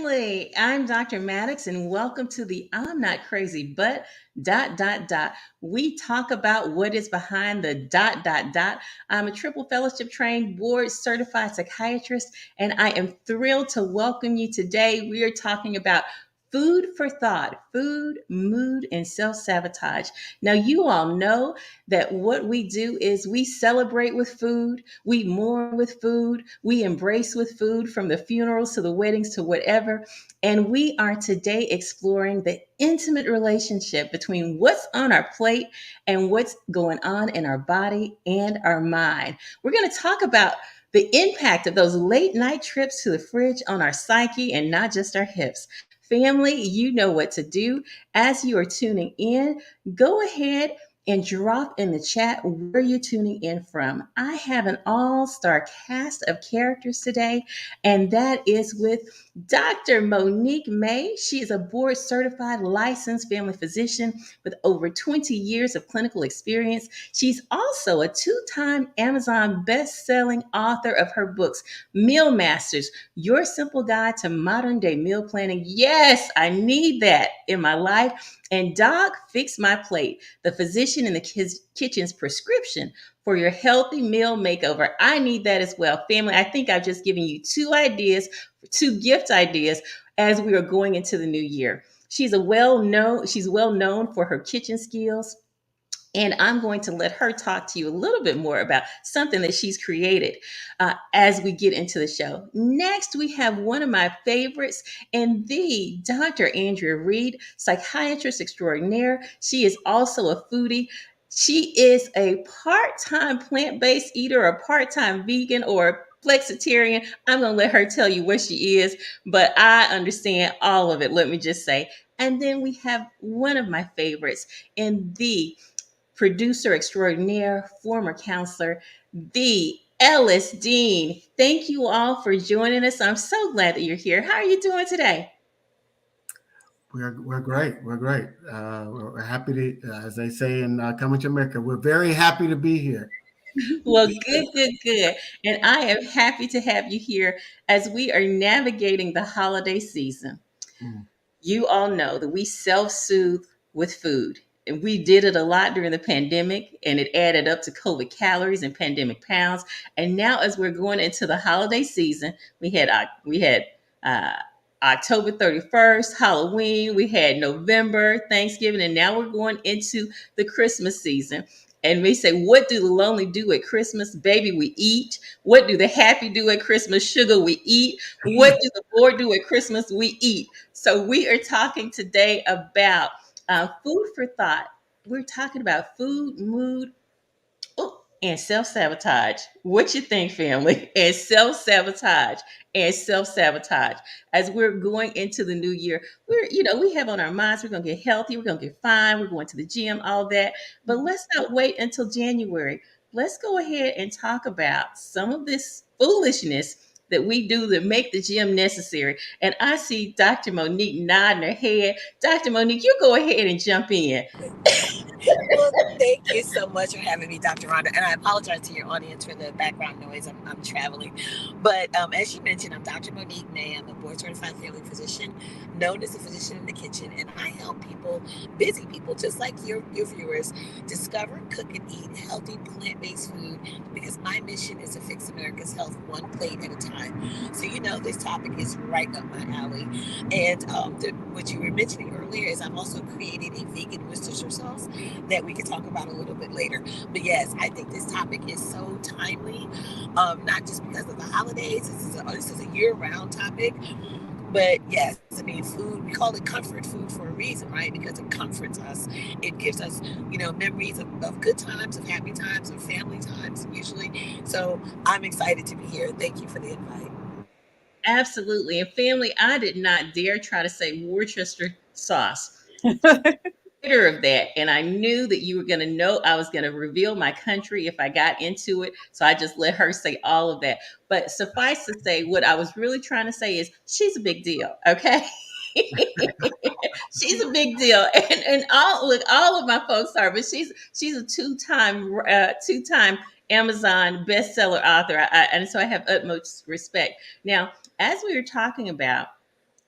family. I'm Dr. Mattox, and welcome to the I'm Not Crazy, but dot, dot, dot. We talk about what is behind the dot, dot, dot. I'm a triple fellowship trained board certified psychiatrist, and I am thrilled to welcome you today. We are talking about food for thought, food, mood, and self sabotage. Now, you all know that what we do is we celebrate with food. We mourn with food. We embrace with food from the funerals to the weddings to whatever. And we are today exploring the intimate relationship between what's on our plate and what's going on in our body and our mind. We're going to talk about the impact of those late night trips to the fridge on our psyche and not just our hips. Family, you know what to do. As you are tuning in, go ahead and drop in the chat where you're tuning in from. I have an all-star cast of characters today, and that is with Dr. Monique May. She is a board certified licensed family physician with over 20 years of clinical experience. She's also a two-time Amazon best-selling author of her books, Meal Masters, Your Simple Guide to Modern Day Meal Planning. Yes, I need that in my life. And Doc, Fix My Plate, the physician in the kitchen's prescription for your healthy meal makeover. I need that as well. Family, I think I've just given you two ideas, two gift ideas as we are going into the new year. She's well known for her kitchen skills, and I'm going to let her talk to you a little bit more about something that she's created as we get into the show. Next, we have one of my favorites, and the Dr. Andrea Reed, psychiatrist extraordinaire. She is also a foodie. She is a part-time plant-based eater, a part-time vegan, or a flexitarian. I'm going to let her tell you what she is, but I understand all of it, let me just say. And then we have one of my favorites in the producer extraordinaire, former counselor, the Ellis Dean. Thank you all for joining us. I'm so glad that you're here. How are you doing today? We're great. We're great. We're happy to, as they say in Coming to America, we're very happy to be here. Well, good, good, good. And I am happy to have you here as we are navigating the holiday season. Mm. You all know that we self soothe with food. And we did it a lot during the pandemic, and it added up to COVID calories and pandemic pounds. And now, as we're going into the holiday season, we had uh, October 31st, Halloween. We had November, Thanksgiving, and now we're going into the Christmas season. And we say, what do the lonely do at Christmas? Baby, we eat. What do the happy do at Christmas? Sugar, we eat. What do the bored do at Christmas? We eat. So we are talking today about food for thought. We're talking about food, mood, and self sabotage. What you think, family? And self sabotage and self sabotage. As we're going into the new year, we have on our minds we're gonna get healthy, we're gonna get fine, we're going to the gym, all that. But let's not wait until January. Let's go ahead and talk about some of this foolishness that we do that make the gym necessary. And I see Dr. Monique nodding her head. Dr. Monique, you go ahead and jump in. Well, thank you so much for having me, Dr. Rhonda. And I apologize to your audience for the background noise. I'm traveling. But as you mentioned, I'm Dr. Monique May. I'm a board certified family physician, known as a physician in the kitchen. And I help people, busy people, just like your viewers, discover, cook, and eat healthy plant based food because my mission is to fix America's health one plate at a time. So, this topic is right up my alley. And what you were mentioning earlier is I've also created a vegan Worcestershire sauce that we can talk about a little bit later. But yes, I think this topic is so timely, not just because of the holidays. This is a year-round topic. But yes, I mean, food, we call it comfort food for a reason, right? Because it comforts us. It gives us, memories of good times, of happy times, of family times, usually. So I'm excited to be here. Thank you for the invite. Absolutely. And family, I did not dare try to say Worcester sauce. Of that, and I knew that you were going to know I was going to reveal my country if I got into it, so I just let her say all of that. But suffice to say, what I was really trying to say is she's a big deal. Okay. She's a big deal, and all of my folks are, but she's a two-time Amazon bestseller author. And so I have utmost respect. Now, as we were talking about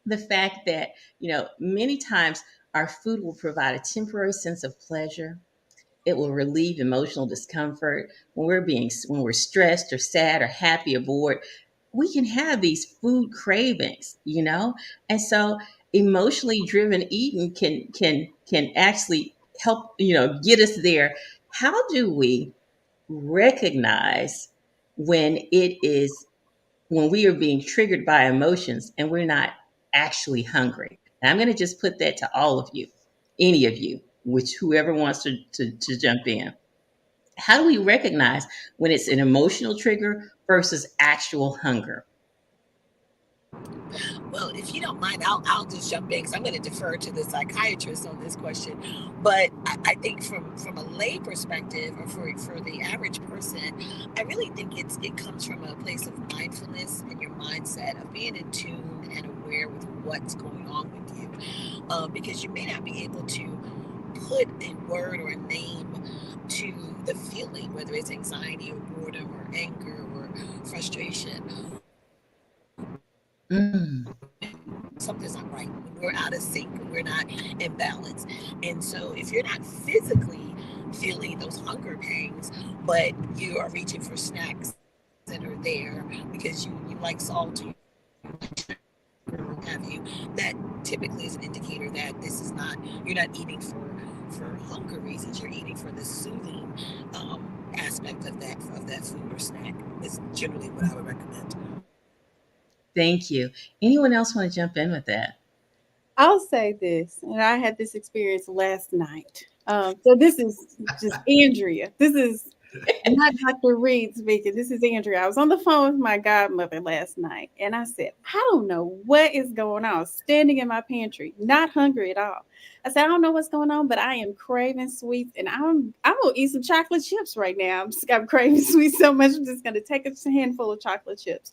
the fact that, many times our food will provide a temporary sense of pleasure. It will relieve emotional discomfort when we're stressed or sad or happy or bored. We can have these food cravings. And so emotionally driven eating can actually help, get us there. How do we recognize when when we are being triggered by emotions and we're not actually hungry? And I'm going to just put that to all of you, any of you, which whoever wants to jump in. How do we recognize when it's an emotional trigger versus actual hunger? Well, if you don't mind, I'll just jump in because I'm going to defer to the psychiatrist on this question. But I think from a lay perspective, or for the average person, I really think it comes from a place of mindfulness and your mindset of being in tune and aware with what's going on with you, because you may not be able to put a word or a name to the feeling, whether it's anxiety or boredom or anger or frustration. Mm. Something's not right, when we're out of sync, when we're not in balance. And so if you're not physically feeling those hunger pangs, but you are reaching for snacks that are there because you like salt or have you, that typically is an indicator that this is not, you're not eating for hunger reasons, you're eating for the soothing aspect of that food or snack. Is generally what I would recommend. Thank you. Anyone else want to jump in with that? I'll say this, and I had this experience last night. So this is just Andrea. This is not Dr. Reed speaking. This is Andrea. I was on the phone with my godmother last night, and I said, I don't know what is going on. Standing in my pantry, not hungry at all. I said, I don't know what's going on, but I am craving sweets, and I'm gonna eat some chocolate chips right now. I'm craving sweets so much. I'm just gonna take a handful of chocolate chips.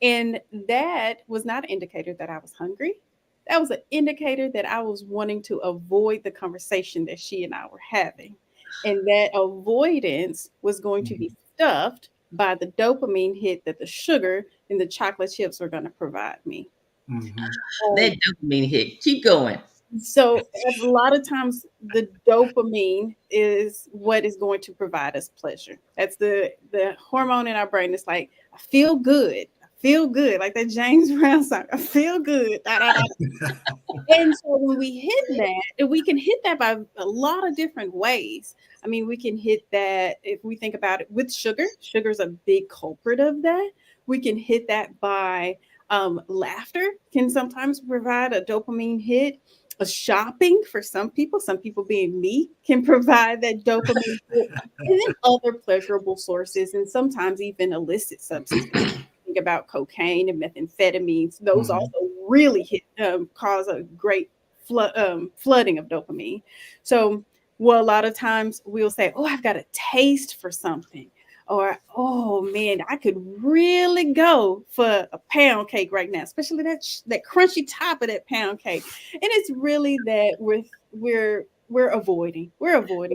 And that was not an indicator that I was hungry. That was an indicator that I was wanting to avoid the conversation that she and I were having. And that avoidance was going to Mhm. be stuffed by the dopamine hit that the sugar and the chocolate chips were going to provide me. Mhm. That dopamine hit. Keep going. So a lot of times the dopamine is what is going to provide us pleasure. That's the hormone in our brain. It's like I feel good. I feel good. Like that James Brown song. I feel good. Da, da, da. And so when we hit that, and we can hit that by a lot of different ways. I mean, we can hit that if we think about it with sugar. Sugar's a big culprit of that. We can hit that by laughter can sometimes provide a dopamine hit. A shopping for some people being me, can provide that dopamine hit. And then other pleasurable sources, and sometimes even illicit substances. Think about cocaine and methamphetamines. Those Mhm. also really cause a great flooding of dopamine. So, well, a lot of times we'll say, "Oh, I've got a taste for something," or "Oh man, I could really go for a pound cake right now," especially that crunchy top of that pound cake. And it's really that we're avoiding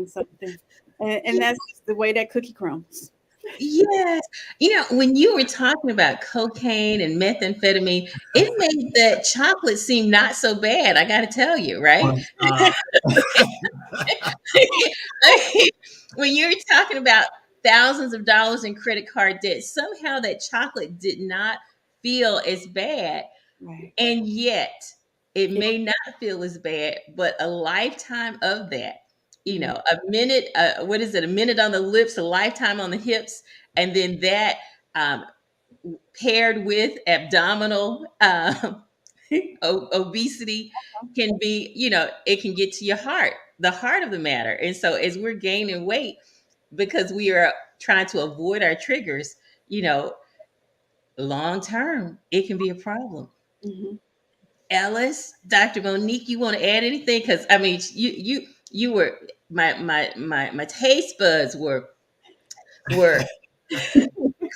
something, and that's just the way that cookie crumbles. Yes. When you were talking about cocaine and methamphetamine, it made that chocolate seem not so bad. I got to tell you, right? But, uh, When you're talking about thousands of dollars in credit card debt, somehow that chocolate did not feel as bad. Right. And yet, it may not feel as bad, but a lifetime of that, a minute, what is it? A minute on the lips, a lifetime on the hips. And then that um, paired with abdominal obesity can be, it can get to your heart, the heart of the matter. And so as we're gaining weight because we are trying to avoid our triggers, you know, long term, it can be a problem. Mhm. Ellis, Dr. Monique, you want to add anything? Because I mean, you were my taste buds were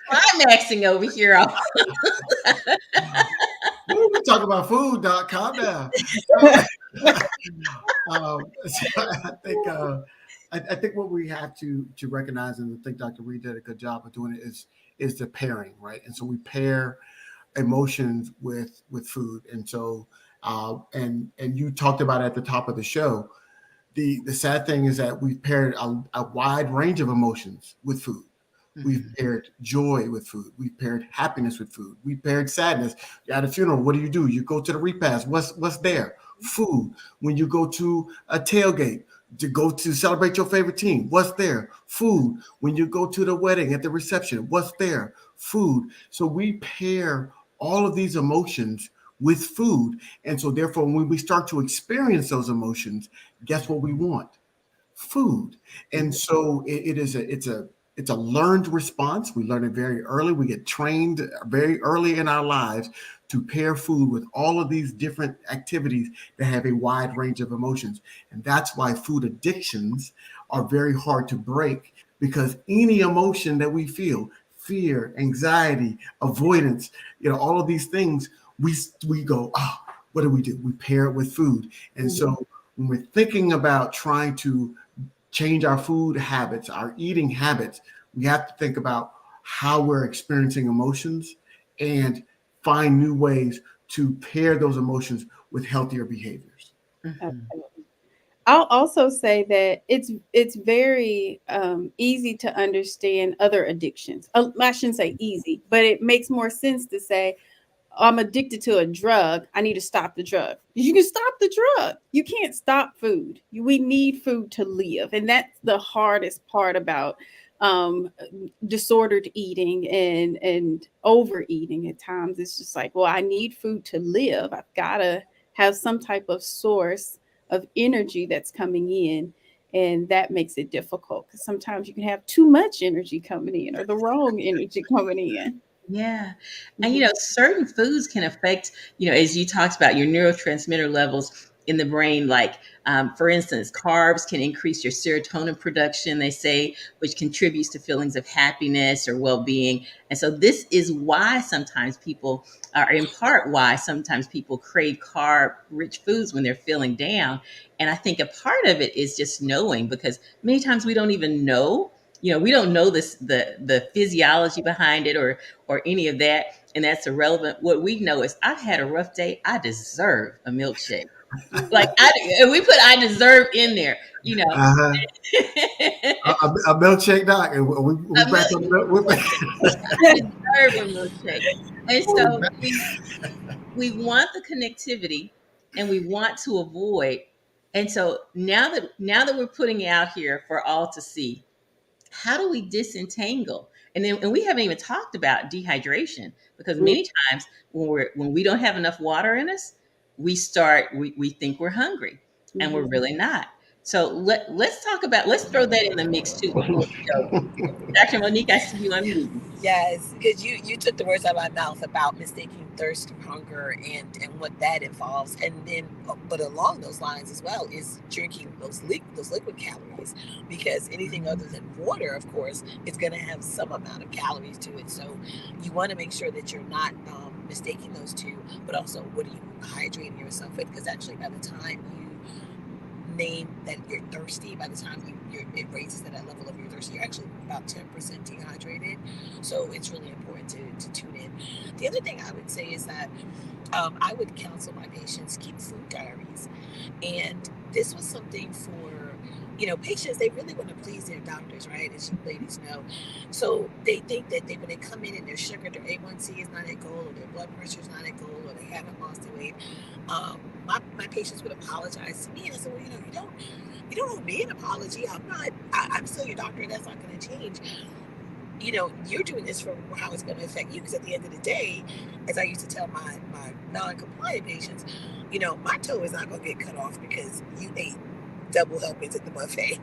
climaxing over here. we talk about food, Doc. Calm down. So I think what we have to recognize, and I think Dr. Reed did a good job of doing it, is the pairing, right? And so we pair emotions with food. And so and you talked about at the top of the show, the sad thing is that we've paired a wide range of emotions with food. We've Mhm. paired joy with food. We've paired happiness with food. We've paired sadness. At a funeral, what do? You go to the repast. What's there? Food. When you go to a tailgate to go to celebrate your favorite team, what's there? Food. When you go to the wedding at the reception, what's there? Food. So we pair all of these emotions with food. And so therefore, when we start to experience those emotions, guess what we want? Food. And so it is it's a learned response. We learn it very early. We get trained very early in our lives to pair food with all of these different activities that have a wide range of emotions. And that's why food addictions are very hard to break, because any emotion that we feel, fear, anxiety, avoidance, all of these things, we go, oh, what do? We pair it with food. And so when we're thinking about trying to change our food habits, our eating habits, we have to think about how we're experiencing emotions and find new ways to pair those emotions with healthier behaviors. Mhm. I'll also say that it's very easy to understand other addictions. I shouldn't say easy, but it makes more sense to say, I'm addicted to a drug. I need to stop the drug. You can stop the drug. You can't stop food. We need food to live. And that's the hardest part about um, disordered eating and overeating at times. It's just like, well, I need food to live. I've got to have some type of source of energy that's coming in. And that makes it difficult because sometimes you can have too much energy coming in or the wrong energy coming in. Yeah. And Mhm. certain foods can affect, as you talked about, your neurotransmitter levels in the brain. Like, for instance, carbs can increase your serotonin production, they say, which contributes to feelings of happiness or well being. And so, this is why sometimes people, are in part why sometimes people crave carb rich foods when they're feeling down. And I think a part of it is just knowing, because many times we don't even know. We don't know this the physiology behind it, or any of that, and that's irrelevant. What we know is I've had a rough day. I deserve a milkshake. Like and we put I deserve in there. Uh-huh. A A milkshake, doc, and we back on the milk, milk. We're back. I deserve a milkshake. And We're so back. we want the connectivity, and we want to avoid. And so now that we're putting it out here for all to see, how do we disentangle? And we haven't even talked about dehydration, because many times when we don't have enough water in us, we think we're hungry, and we're Mhm. really not. So let's throw that in the mix too before we go. Dr. Monique, I see you unmuting. Yes, because you took the words out of my mouth about mistaking thirst for hunger and what that involves, and then but along those lines as well is drinking those liquid calories, because anything other than water, of course, is going to have some amount of calories to it. So you want to make sure that you're not mistaking those two, but also what are you hydrating yourself with? Because actually, by the time you name that you're thirsty, by the time it raises to that level of you're thirsty, you're actually about 10% dehydrated. So it's really important to tune in. The other thing I would say is that I would counsel my patients keep food diaries. And this was something for, patients, they really want to please their doctors, right? As you ladies know. So they think that when they come in and their sugar, their A1C is not at goal, or their blood pressure is not at goal, or they haven't lost their weight. My patients would apologize to me, and I said, well, you don't owe me an apology. I'm still your doctor, and that's not going to change. You're doing this for how it's going to affect you. Because at the end of the day, as I used to tell my non-compliant patients, my toe is not going to get cut off because you ate double helpings at the buffet.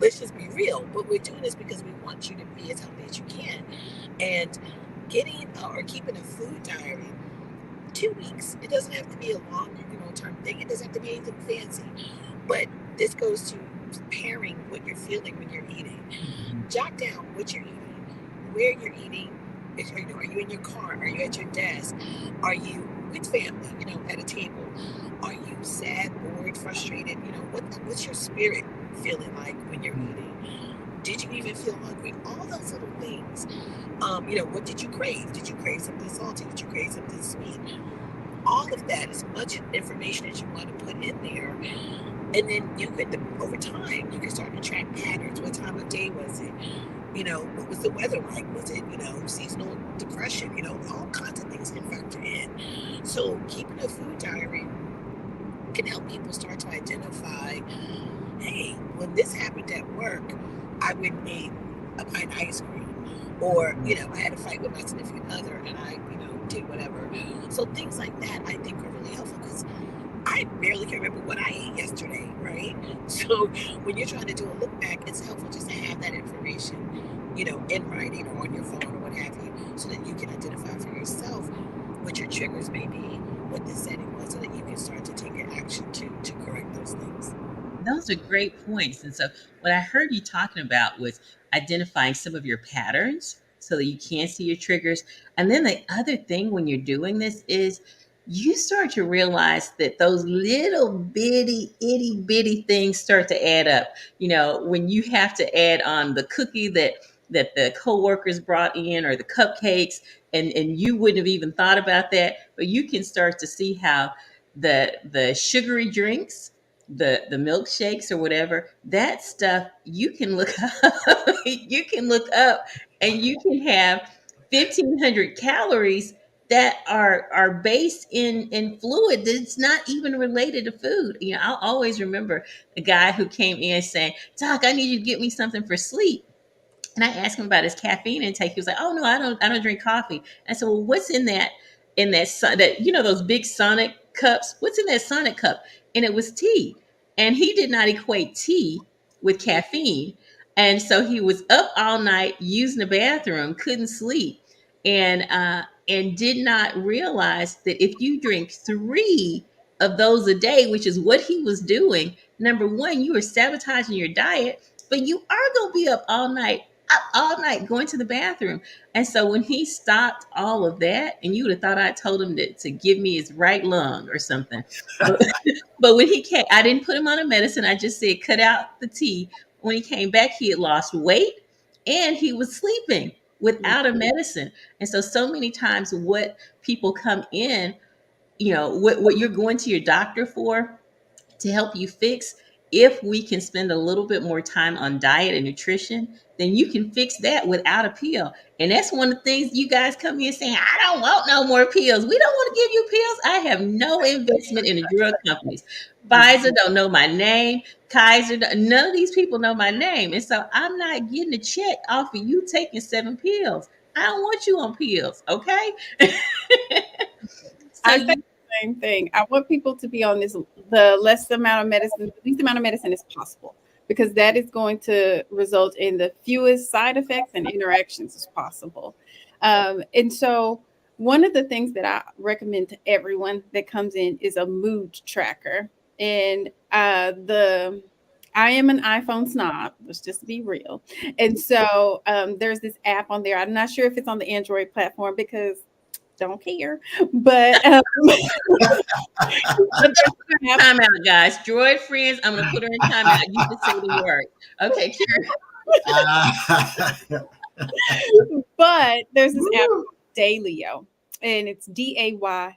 Let's just be real. But we're doing this because we want you to be as healthy as you can. And getting or keeping a food diary, 2 weeks. It doesn't have to be a long, term thing. It doesn't have to be anything fancy. But this goes to pairing what you're feeling when you're eating. Jot down what you're eating, where you're eating. Are you in your car? Are you at your desk? Are you with family? At a table. Are you sad, bored, frustrated? What's your spirit feeling like when you're eating? Did you even feel hungry? All those little things. What did you crave? Did you crave something salty? Did you crave something sweet? All of that, as much information as you want to put in there. And then you could, over time, you can start to track patterns. What time of day was it? What was the weather like? Was it, seasonal depression? All kinds of things can factor in. So keeping a food diary can help people start to identify, hey, when this happened at work, I went and ate a pint of ice cream. Or, I had a fight with my significant other and I, did whatever. So things like that I think are really helpful because I barely can remember what I ate yesterday, right? So when you're trying to do a look back, it's helpful just to have that information, in writing or on your phone or what have you, so that you can identify for yourself what your triggers may be, what the setting was, so that you can start to take an action to correct those things. Those are great points. And so, what I heard you talking about was identifying some of your patterns so that you can see your triggers. And then the other thing when you're doing this is you start to realize that those little bitty, itty bitty things start to add up. When you have to add on the cookie that the coworkers brought in or the cupcakes, and you wouldn't have even thought about that, but you can start to see how the sugary drinks, the milkshakes or whatever, that stuff you can look up. You can look up and you can have 1,500 calories that are based in fluid that's not even related to food. I'll always remember a guy who came in saying, "Doc, I need you to get me something for sleep." And I asked him about his caffeine intake. He was like, "Oh no, I don't drink coffee." And I said, "Well, what's in that those big Sonic cups? What's in that Sonic cup?" And it was tea. And he did not equate tea with caffeine. And so he was up all night using the bathroom, couldn't sleep, and did not realize that if you drink 3 of those a day, which is what he was doing, number one, you are sabotaging your diet, but you are going to be up all night going to the bathroom. And so when he stopped all of that, and you would have thought I told him to give me his right lung or something. But, but when he came, I didn't put him on a medicine. I just said, cut out the tea. When he came back, he had lost weight and he was sleeping without a medicine. And so many times what people come in, what you're going to your doctor for, to help you fix, if we can spend a little bit more time on diet and nutrition, then you can fix that without a pill. And that's one of the things you guys come in saying, "I don't want no more pills. We don't want to give you pills." I have no investment in the drug companies. Pfizer don't know my name. Kaiser, none of these people know my name. And so I'm not getting a check off of you taking 7 pills. I don't want you on pills. Okay. So I say you, the same thing. I want people to be on the less amount of medicine, the least amount of medicine as possible, because that is going to result in the fewest side effects and interactions as possible. And so, one of the things that I recommend to everyone that comes in is a mood tracker. And the I am an iPhone snob. Let's just be real. And so there's this app on there. I'm not sure if it's on the Android platform because don't care. But but there's an app, timeout, guys. Droid friends, I'm going to put her in timeout. You just say the word. Okay, Karen. but there's this app Woo. called Dailyo, and it's Daylio.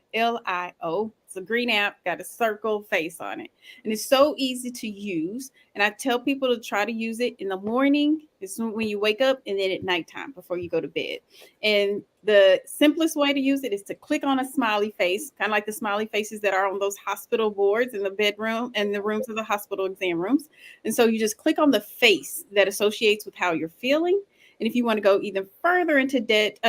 It's a green app, got a circle face on it, and it's so easy to use. And I tell people to try to use it in the morning, as soon when you wake up, and then at nighttime before you go to bed. And the simplest way to use it is to click on a smiley face, kind of like the smiley faces that are on those hospital boards in the bedroom and the rooms of the hospital exam rooms. And so you just click on the face that associates with how you're feeling. And if you want to go even further into depth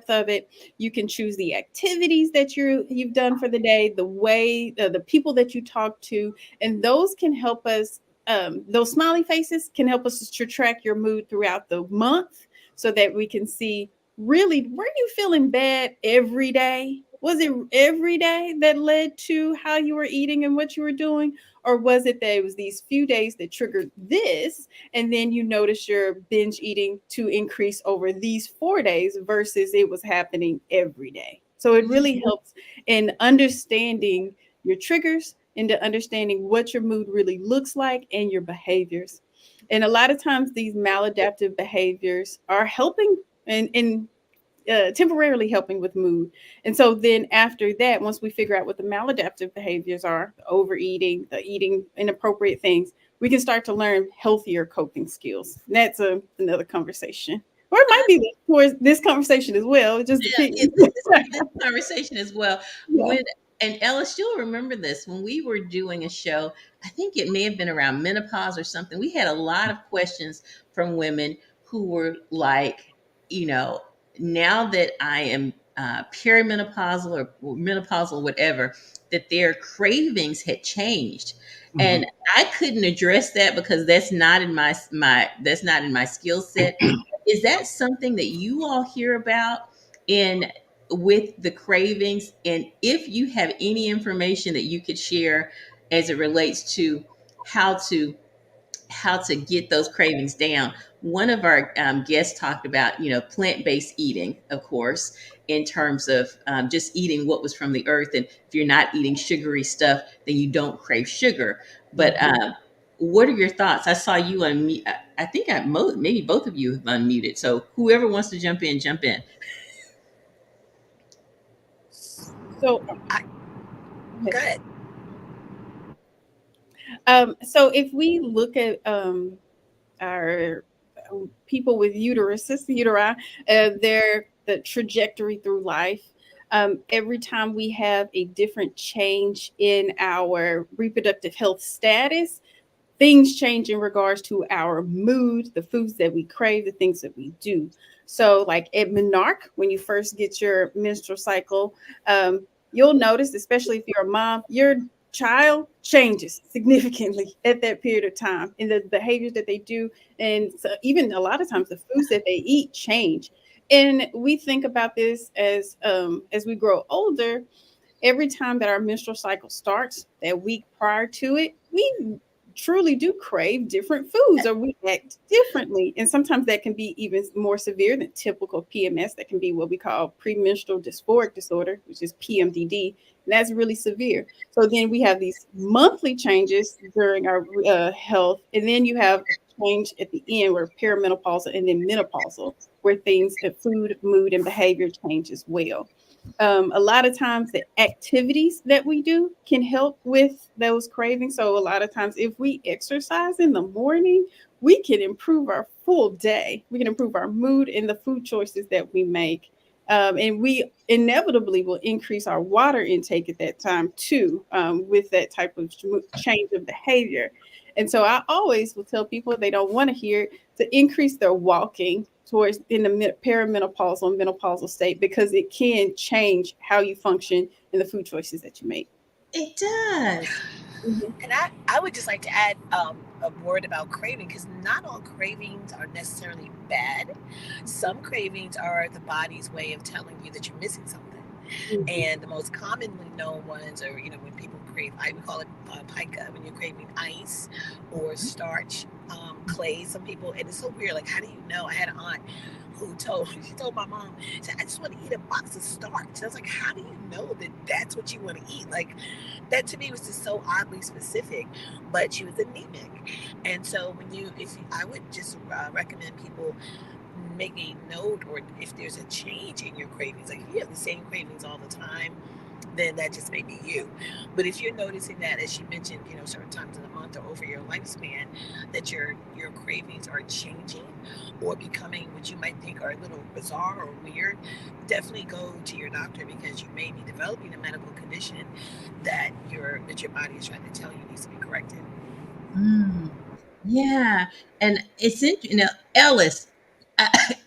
of it, you can choose the activities that you've done for the day, the way, the people that you talk to, and those can help us. Those smiley faces can help us to track your mood throughout the month, so that we can see really, were you feeling bad every day? Was it every day that led to how you were eating and what you were doing? Or was it that it was these few days that triggered this? And then you notice your binge eating to increase over these 4 days versus it was happening every day. So it really helps in understanding your triggers, into understanding what your mood really looks like and your behaviors. And a lot of times these maladaptive behaviors are helping and temporarily helping with mood. And so then after that, once we figure out what the maladaptive behaviors are, the overeating, the eating inappropriate things, we can start to learn healthier coping skills. And that's another conversation. Or it might be towards this conversation as well. It just Yeah, depends. this conversation as well. Yeah. When and Ellis, you'll remember this when we were doing a show. I think it may have been around menopause or something. We had a lot of questions from women who were like, you know, now that I am perimenopausal or menopausal, whatever, that their cravings had changed, Mhm. and I couldn't address that because that's not in my that's not in my skill set. Is that something that you all hear about in with the cravings? And if you have any information that you could share as it relates to how to how to get those cravings down. One of our guests talked about, plant-based eating, of course, in terms of just eating what was from the earth. And if you're not eating sugary stuff, then you don't crave sugar. But what are your thoughts? I saw you unmute. I think maybe both of you have unmuted. So whoever wants to jump in, jump in. So, I, go ahead. so if we look at our people with uteri, their the trajectory through life. Every time we have a different change in our reproductive health status, things change in regards to our mood, the foods that we crave, the things that we do. So, like at menarche, when you first get your menstrual cycle, you'll notice, especially if you're a mom, your child changes significantly at that period of time in the behaviors that they do. And so even a lot of times the foods that they eat change. And we think about this as we grow older, every time that our menstrual cycle starts, that week prior to it, we truly do crave different foods or we act differently. And sometimes that can be even more severe than typical PMS. That can be what we call premenstrual dysphoric disorder, which is PMDD. And that's really severe. So then we have these monthly changes during our health. And then you have a change at the end where perimenopausal and then menopausal, where things, food, mood, and behavior change as well. A lot of times the activities that we do can help with those cravings. So a lot of times if we exercise in the morning, we can improve our full day. We can improve our mood and the food choices that we make. And we inevitably will increase our water intake at that time too, with that type of change of behavior. And so I always will tell people they don't want to hear to increase their walking towards in the perimenopausal and menopausal state because it can change how you function and the food choices that you make. It does. Mhm. And I would just like to add a word about craving because not all cravings are necessarily bad. Some cravings are the body's way of telling you that you're missing something. Mhm. And the most commonly known ones are, when people crave, we call it pica, when you're craving ice or starch, clay. Some people, and it's so weird. Like, how do you know? I had an aunt who she told my mom, she said, I just want to eat a box of starch. And I was like, how do you know that that's what you want to eat? Like, that to me was just so oddly specific. But she was anemic, and so I would just recommend people make a note, or if there's a change in your cravings, like if you have the same cravings all the time, then that just may be you. But if you're noticing that, as she mentioned, certain times in the month or over your lifespan, that your cravings are changing or becoming what you might think are a little bizarre or weird, definitely go to your doctor because you may be developing a medical condition that your body is trying to tell you needs to be corrected. Mm, yeah, and it's interesting. Ellis,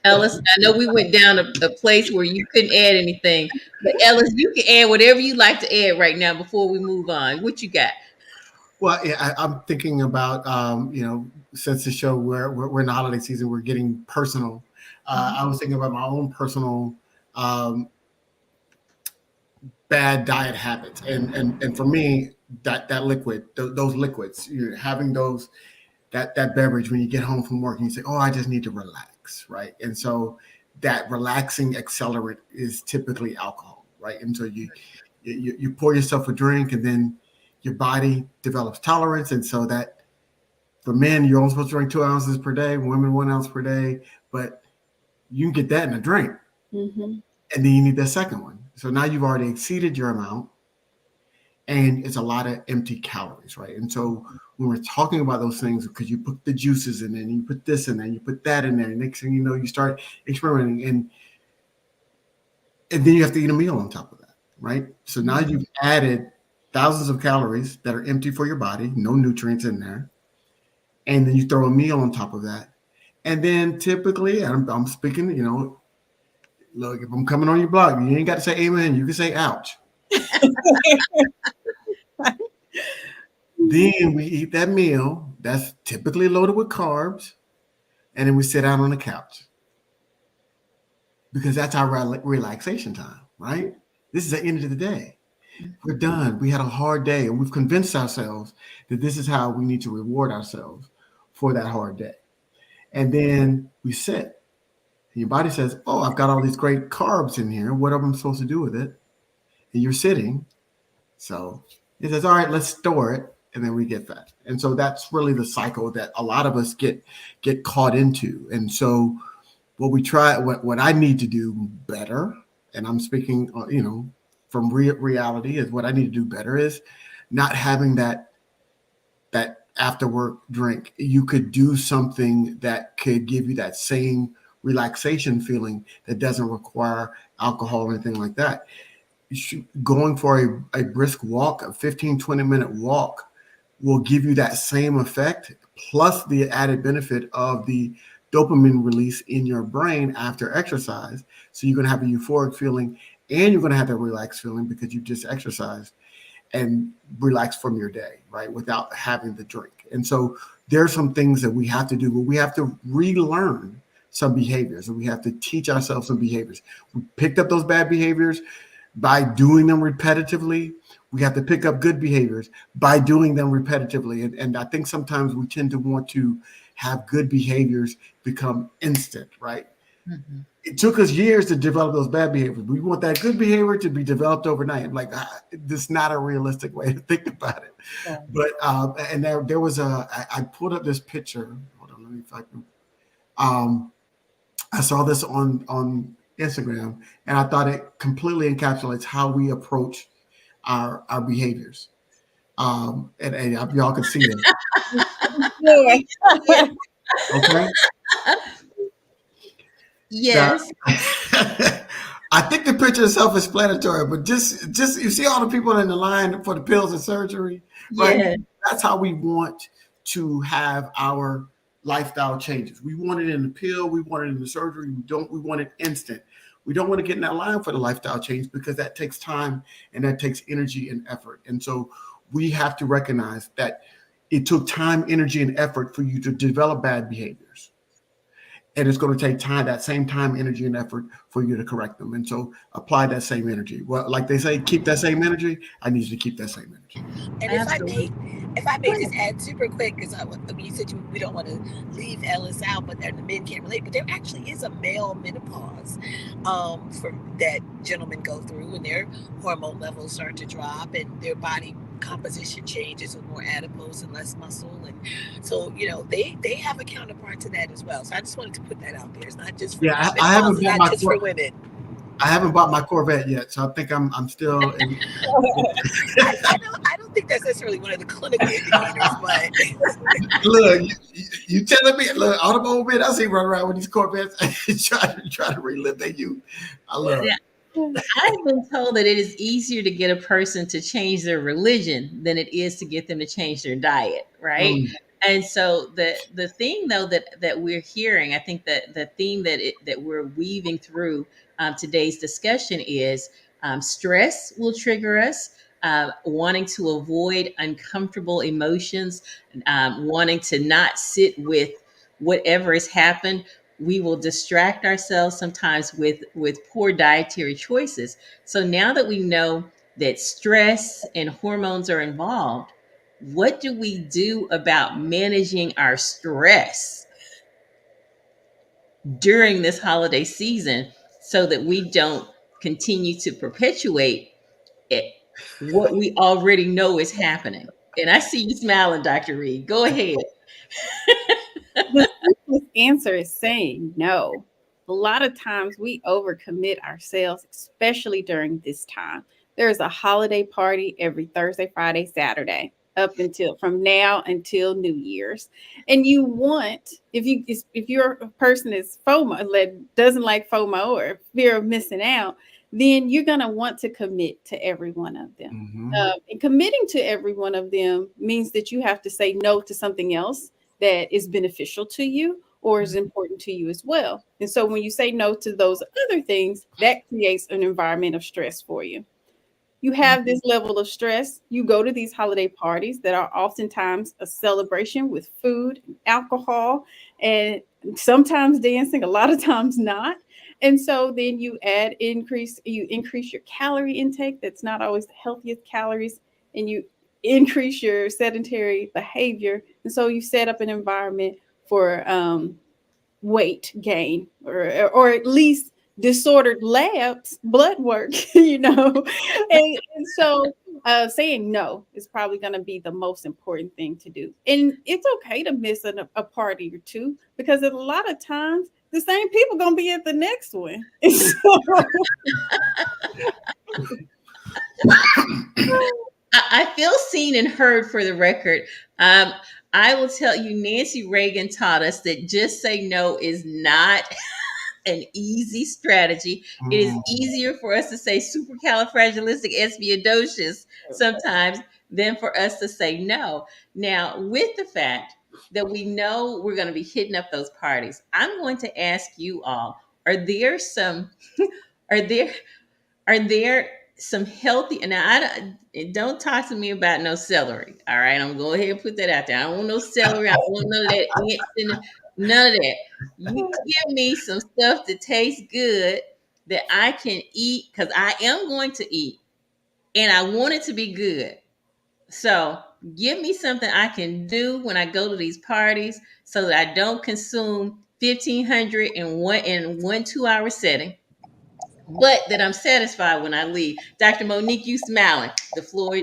Ellis, I know we went down a place where you couldn't add anything, but Ellis, you can add whatever you like to add right now before we move on. What you got? Well, yeah, I'm thinking about since the show we're in the holiday season, we're getting personal. Mhm. I was thinking about my own personal um, bad diet habits, and for me, that liquid, those liquids, you're having those that beverage when you get home from work and you say, "Oh, I just need to relax," right? And so that relaxing accelerant is typically alcohol, right? And so you pour yourself a drink, and then your body develops tolerance, and so that For men, you're only supposed to drink 2 ounces per day. Women, 1 ounce per day. But you can get that in a drink, Mm-hmm. and then you need that second one. So now you've already exceeded your amount, and it's a lot of empty calories, right? And so when we're talking about those things, because you put the juices in there, and you put this in there, and you put that in there, and next thing you know, you start experimenting, and then you have to eat a meal on top of that, right? So now you've added thousands of calories that are empty for your body, no nutrients in there, and then you throw a meal on top of that, and then typically, I'm speaking, look, if I'm coming on your block, you ain't got to say amen. You can say ouch. Then we eat that meal that's typically loaded with carbs, and then we sit down on the couch because that's our relaxation time, right? This is the end of the day. We're done. We had a hard day, and we've convinced ourselves that this is how we need to reward ourselves for that hard day. And then we sit, and your body says, "Oh, I've got all these great carbs in here. What am I supposed to do with it?" And you're sitting, so it says, "All right, let's store it," and then we get fat. And so that's really the cycle that a lot of us get caught into. And so what I need to do better, and I'm speaking, from reality, is what I need to do better is not having that after work drink. You could do something that could give you that same relaxation feeling that doesn't require alcohol or anything like that. Going for a brisk walk, a 15-20 minute walk, will give you that same effect, plus the added benefit of the dopamine release in your brain after exercise. So you're going to have a euphoric feeling, and you're going to have that relaxed feeling because you just exercised and relax from your day, right? Without having the drink. And so there are some things that we have to do, but we have to relearn some behaviors, and we have to teach ourselves some behaviors. We picked up those bad behaviors by doing them repetitively. We have to pick up good behaviors by doing them repetitively. And I think sometimes we tend to want to have good behaviors become instant, right? Mm-hmm. It took us years to develop those bad behaviors. We want that good behavior to be developed overnight. I'm like, this is not a realistic way to think about it. Yeah. But and there was I pulled up this picture. Hold on, let me if I can. I saw this on Instagram, and I thought it completely encapsulates how we approach our behaviors. And y'all can see that. Yeah. Yeah. Okay. Now, Yes. I think the picture is self-explanatory, but just you see all the people in the line for the pills and surgery, right? Yeah. That's how we want to have our lifestyle changes. We want it in the pill, we want it in the surgery. We want it instant. We don't want to get in that line for the lifestyle change because that takes time and that takes energy and effort. And so we have to recognize that it took time, energy, and effort for you to develop bad behaviors. And it's going to take time, that same time, energy, and effort for you to correct them. And so apply that same energy. Well, like they say, keep that same energy. I need you to keep that same energy. And Absolutely. if I may just add super quick, because you said we don't want to leave Ellis out, but the men can't relate. But there actually is a male menopause for that gentlemen go through, and their hormone levels start to drop, and their body composition changes with more adipose and less muscle, and so they have a counterpart to that as well. So I just wanted to put that out there. It's not just for Yeah, I menopause, haven't it's bought not my just for women. I haven't bought my Corvette yet, so I think I'm still. I don't think that's necessarily one of the clinical indicators, but Look, you telling me? Look, automobile, I see run around with these Corvettes try to relive their youth. I love Yeah. it. I've been told that it is easier to get a person to change their religion than it is to get them to change their diet, right? Mm. And so the thing though that we're hearing, I think that the theme that we're weaving through today's discussion is stress will trigger us. Wanting to avoid uncomfortable emotions, wanting to not sit with whatever has happened, we will distract ourselves sometimes with poor dietary choices. So now that we know that stress and hormones are involved, what do we do about managing our stress during this holiday season so that we don't continue to perpetuate it, what we already know is happening? And I see you smiling, Dr. Reed. Go ahead. The simplest answer is saying no. A lot of times we overcommit ourselves, especially during this time. There's a holiday party every Thursday, Friday, Saturday, up until from now until New Year's. And you want, if you're a person that's FOMO, that doesn't like FOMO or fear of missing out, then you're gonna want to commit to every one of them. Mm-hmm. And committing to every one of them means that you have to say no to something else that is beneficial to you or is important to you as well. And so when you say no to those other things, that creates an environment of stress for you. You have this level of stress. You go to these holiday parties that are oftentimes a celebration with food, alcohol, and sometimes dancing, a lot of times not. And so then you increase your calorie intake. That's not always the healthiest calories, and you increase your sedentary behavior. And so you set up an environment for weight gain, or at least disordered labs blood work. And so saying no is probably going to be the most important thing to do. And it's okay to miss a party or two, because a lot of times the same people going to be at the next one. And so, I feel seen and heard for the record. I will tell you, Nancy Reagan taught us that just say no is not an easy strategy. It is easier for us to say supercalifragilisticexpialidocious sometimes than for us to say no. Now, with the fact that we know we're going to be hitting up those parties, I'm going to ask you all: Are there some? Are there are there some healthy? And now, don't talk to me about no celery. All right, I'm going to go ahead and put that out there. I don't want no celery. I don't want none of that ants and none of that. You give me some stuff that tastes good that I can eat, because I am going to eat and I want it to be good. So give me something I can do when I go to these parties so that I don't consume 1,500 in one 2 hour setting, but that I'm satisfied when I leave. Dr. Monique, you smiling. The floor.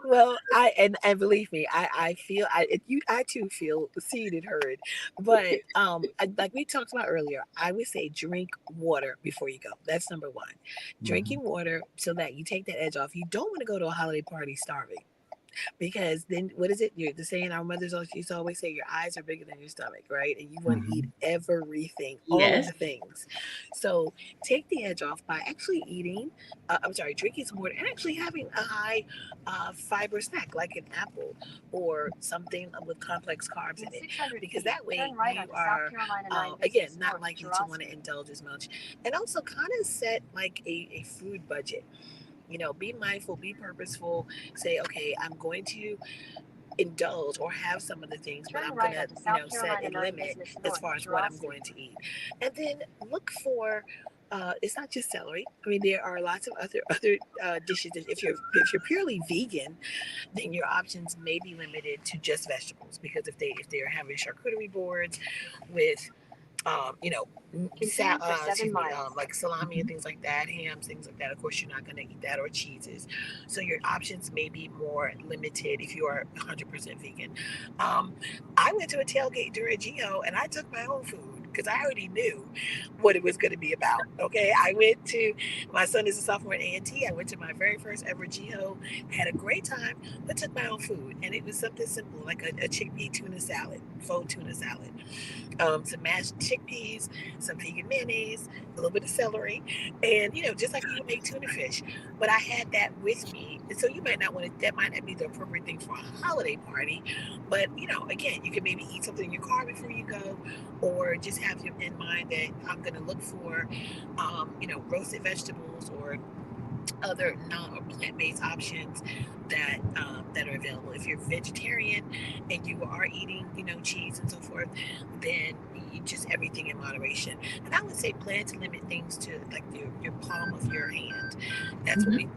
Well, and believe me, I feel I too feel seen and heard, but like we talked about earlier, I would say drink water before you go. That's number one. Mm-hmm. Drinking water so that you take that edge off. You don't want to go to a holiday party starving, because then what is it? You're the saying our mothers used to always say, your eyes are bigger than your stomach, right? And you want to eat Mm-hmm. everything, all of Yes. the things. So take the edge off by actually eating. I'm sorry, drinking some water and actually having a high fiber snack like an apple or something with complex carbs in it, because that way you are again not likely to want to indulge as much, and also kind of set like a food budget. Be mindful, be purposeful. Say, okay, I'm going to indulge or have some of the things, but I'm gonna, set a limit as far as what I'm going to eat. And then look for. It's not just celery. I mean, there are lots of other dishes. If you're purely vegan, then your options may be limited to just vegetables, because if they're having charcuterie boards with you know, like salami and things like that, hams, things like that. Of course, you're not going to eat that, or cheeses. So your options may be more limited if you are 100% vegan. Um, I went to a tailgate during GO and I took my own food because I already knew what it was going to be about. Okay, my son is a sophomore at A&T. I went to my very first ever GO, had a great time, but took my own food, and it was something simple like a chickpea tuna salad, faux tuna salad, some mashed chickpeas, some vegan mayonnaise, a little bit of celery, and just like you would make tuna fish. But I had that with me, and so you might not want to. That might not be the appropriate thing for a holiday party, but again, you can maybe eat something in your car before you go, or just have in mind that I'm going to look for, roasted vegetables or other non or plant-based options that are available. If you're vegetarian and you are eating, cheese and so forth, then you just everything in moderation. And I would say plan to limit things to like your palm of your hand. That's what we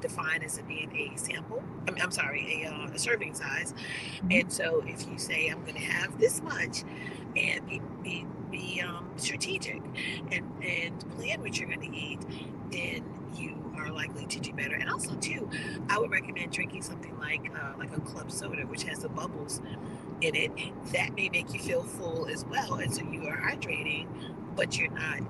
define as being a sample. I'm sorry, a serving size. And so if you say I'm going to have this much, and be strategic and plan what you're going to eat, then you are likely to do better. And also, too, I would recommend drinking something like a club soda, which has the bubbles in it. That may make you feel full as well, and so you are hydrating, but you're not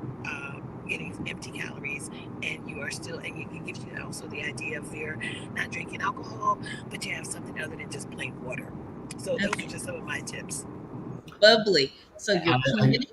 getting empty calories, and you are still, and it gives you also the idea of you're not drinking alcohol, but you have something other than just plain water. So those are Okay. just some of my tips. Bubbly. So you're I, plummeting.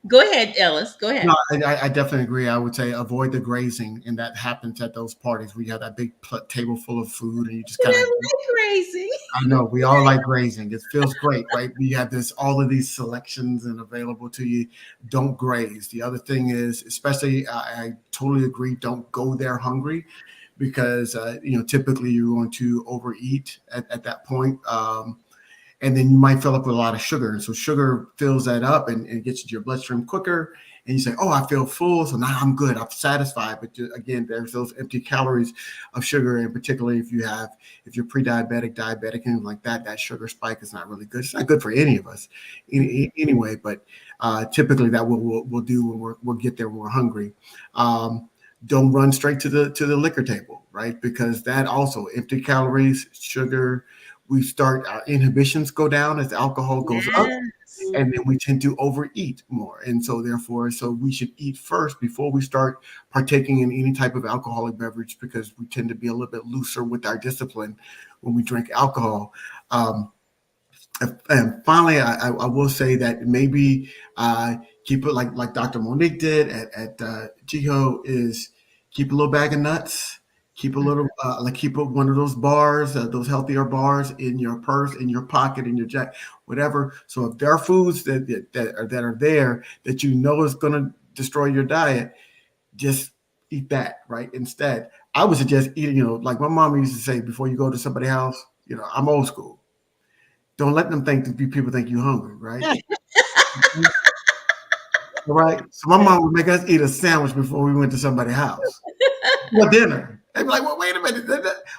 Go ahead, Ellis. Go No, ahead. I definitely agree. I would say avoid the grazing, and that happens at those parties where you have that big table full of food, and you just But kind of. I like crazy. I know we all like grazing. It feels great, right? We have this all of these selections and available to you. Don't graze. The other thing is, especially, I totally agree. Don't go there hungry, because typically you're going to overeat at that point. And then you might fill up with a lot of sugar. And so sugar fills that up and gets into your bloodstream quicker. And you say, oh, I feel full. So now I'm good. I'm satisfied. But again, there's those empty calories of sugar. And particularly if you're pre-diabetic, diabetic, and like that, that sugar spike is not really good. It's not good for any of us anyway. But typically that we'll do when we'll get there when we're hungry. Don't run straight to the liquor table, right? Because that also empty calories, sugar, we start our inhibitions go down as the alcohol goes up, Yes. and then we tend to overeat more, and so therefore we should eat first before we start partaking in any type of alcoholic beverage, because we tend to be a little bit looser with our discipline when we drink alcohol. Um, and finally, I will say that maybe keep it like Dr. Monique did at Jiho, is keep a little bag of nuts, keep a little keep one of those bars, those healthier bars in your purse, in your pocket, in your jacket, whatever. So if there are foods that are there that you know is going to destroy your diet, just eat that, right? Instead, I would suggest eating, like my mom used to say, before you go to somebody's house, I'm old school. Don't let them think that people think you hungry, right? All right. So my mom would make us eat a sandwich before we went to somebody's house for dinner. They'd be like, "Well, wait a minute.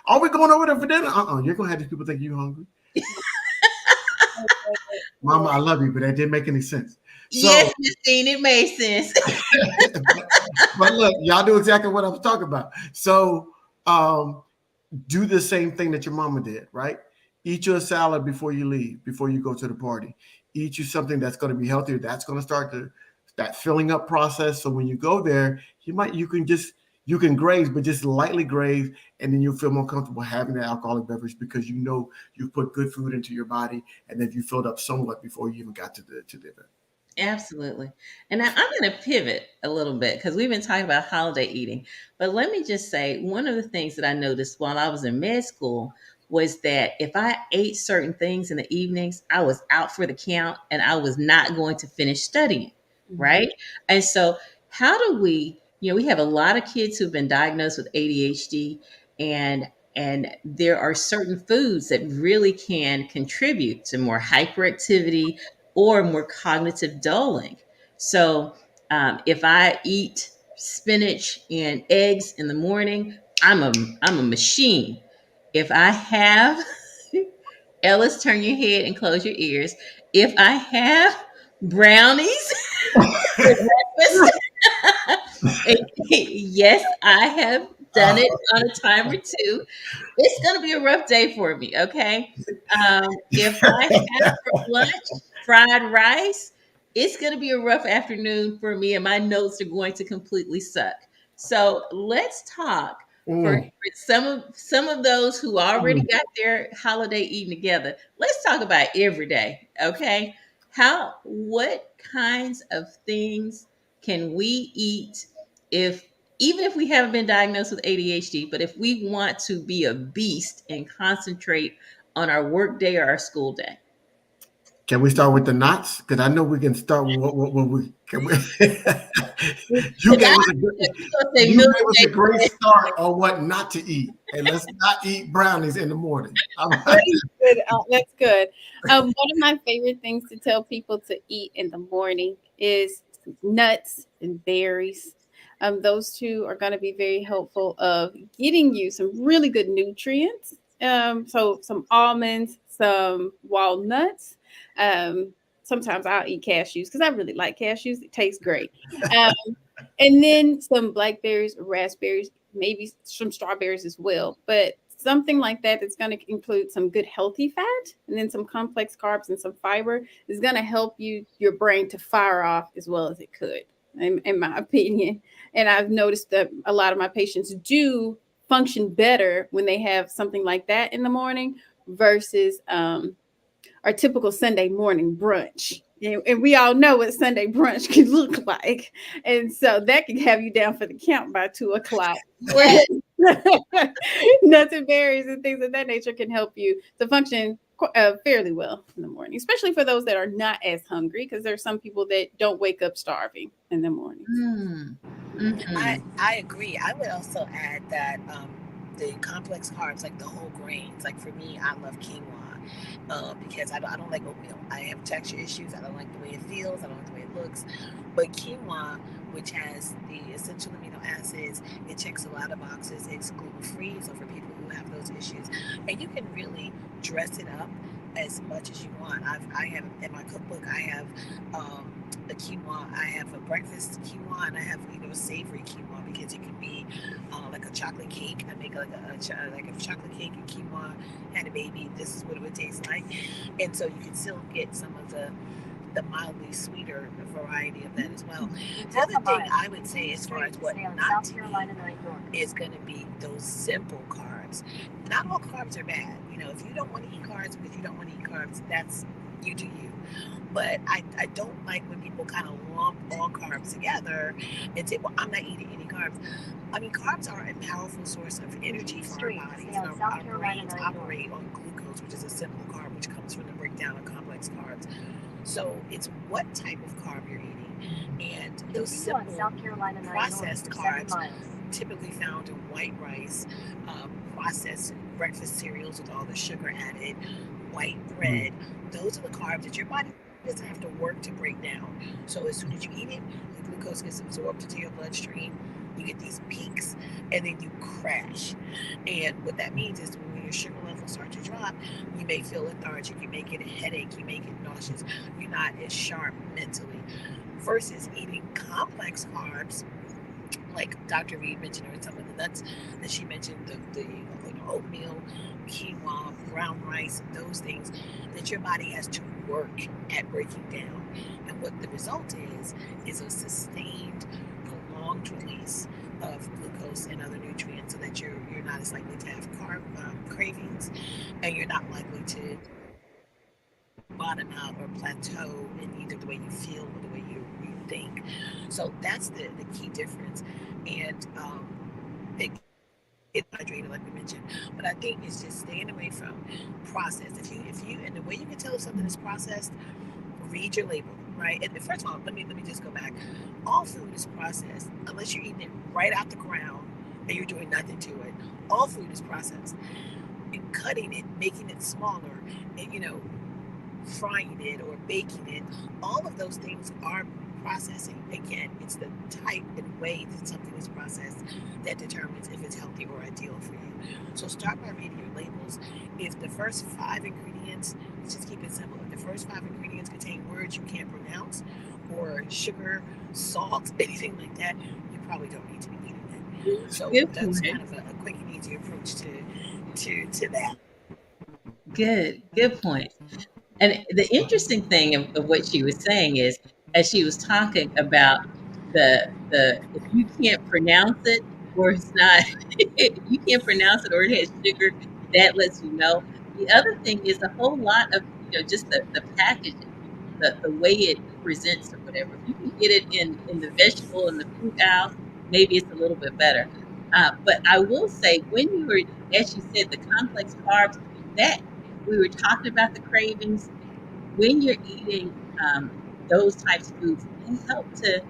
Are we going over there for dinner? You're gonna have these people think you hungry." Mama, I love you, but that didn't make any sense. Yes, So, Justine, it made sense. but look, y'all do exactly what I was talking about. So, um, do the same thing that your mama did, right? Eat your salad before you leave, before you go to the party. Eat you something that's going to be healthier. That's going to start that filling up process. So when you go there, you can graze, but just lightly graze, and then you'll feel more comfortable having the alcoholic beverage, because you put good food into your body, and then you filled up somewhat before you even got to the event. Absolutely. And now I'm going to pivot a little bit because we've been talking about holiday eating. But let me just say, one of the things that I noticed while I was in med school was that if I ate certain things in the evenings, I was out for the count and I was not going to finish studying. Right. And so, how do we have a lot of kids who've been diagnosed with ADHD, and there are certain foods that really can contribute to more hyperactivity or more cognitive dulling. So, if I eat spinach and eggs in the morning, I'm a machine. If I have Ellis, turn your head and close your ears. If I have brownies for breakfast, yes, I have done Uh, it on a time or two. It's going to be a rough day for me. Okay. If I have for lunch fried rice, it's going to be a rough afternoon for me, and my notes are going to completely suck. So let's talk for mm, some of those who already mm. got their holiday eating together. Let's talk about every day. Okay. What kinds of things can we eat if even if we haven't been diagnosed with ADHD, but if we want to be a beast and concentrate on our work day or our school day? Can we start with the knots? Because I know we can start with what we can. We, you Because gave I us a you gonna say you milk gave us a great day. start on what not to eat, and let's not eat brownies in the morning. Good. That's good. One of my favorite things to tell people to eat in the morning is nuts and berries. Those two are going to be very helpful of getting you some really good nutrients. So some almonds, some walnuts. Um, Sometimes I'll eat cashews because I really like cashews. It tastes great. Um, and then some blackberries, raspberries. maybe some strawberries as well. But something like that that's going to include some good healthy fat and then some complex carbs and some fiber is going to help your brain to fire off as well as it could, in my opinion. And I've noticed that a lot of my patients do function better when they have something like that in the morning versus our typical Sunday morning brunch. And we all know what Sunday brunch can look like. And so that can have you down for the count by 2 o'clock. Whereas nuts and berries and things of that nature can help you to function fairly well in the morning, especially for those that are not as hungry, because there are some people that don't wake up starving in the mornings. Mm. I Hmm. I agree. I would also add that the complex carbs, like the whole grains, like for me, I love quinoa because I don't like oatmeal. I have texture issues. I don't like the way it feels. I don't like the way it looks. But quinoa, which has the essential amino acids, it checks a lot of boxes. It's gluten free, so for people who have those issues, and you can really dress it up as much as you want. I have in my cookbook. I have a quinoa. I have a breakfast quinoa, and I have a savory quinoa because it can be like a chocolate cake. I make like a chocolate cake and quinoa and a baby. This is what it would taste like, and so you can still get some of the mildly sweeter variety of that as well. The other thing I would say as far as what not to eat is going to be those simple carbs. Not all carbs are bad. If you don't want to eat carbs because you don't want to eat carbs, that's you do you. But I don't like when people kind of lump all carbs together and say, well, I'm not eating any carbs. I mean, carbs are a powerful source of energy for our bodies. Our brains operate on glucose, which is a simple carb, which comes from the breakdown of complex carbs. So it's what type of carb you're eating. And those simple processed carbs, typically found in white rice, processed breakfast cereals with all the sugar added, white bread, those are the carbs that your body doesn't have to work to break down. So as soon as you eat it, the glucose gets absorbed into your bloodstream. You get these peaks, and then you crash. And what that means is when your sugar levels start to drop, you may feel lethargic, you may get a headache, you may get nauseous. You're not as sharp mentally. Versus eating complex carbs, like Dr. Reed mentioned, or some of the nuts that she mentioned, the oatmeal, quinoa, brown rice, those things that your body has to work at breaking down. And what the result is a sustained, prolonged release of glucose and other nutrients, so that you're not as likely to have carb cravings, and you're not likely to bottom out or plateau in either the way you feel or the way you think. So that's the key difference. And it hydrated, like we mentioned. But I think it's just staying away from processed. If you and the way you can tell if something is processed, read your label, right? And first of all, let me just go back. All food is processed unless you're eating it right out the ground and you're doing nothing to it. All food is processed. And cutting it, making it smaller, and frying it or baking it, all of those things are processing. Again, it's the type and way that something is processed that determines if it's healthy or ideal for you. So start by reading your labels. If the first 5 ingredients, let's just keep it simple, if the first 5 ingredients contain words you can't pronounce, or sugar, salt, anything like that, you probably don't need to be eating it. So Good that's point. kind of a quick and easy approach to that. Good point. And the interesting thing of what she was saying is, as she was talking about the if you can't pronounce it, or it's not, if you can't pronounce it or it has sugar, that lets you know. The other thing is a whole lot of just the packaging, the way it presents or whatever. If you can get it in the vegetable and the fruit aisle, maybe it's a little bit better. But I will say, when you were, as you said, the complex carbs, that we were talking about the cravings, when you're eating those types of foods, they help to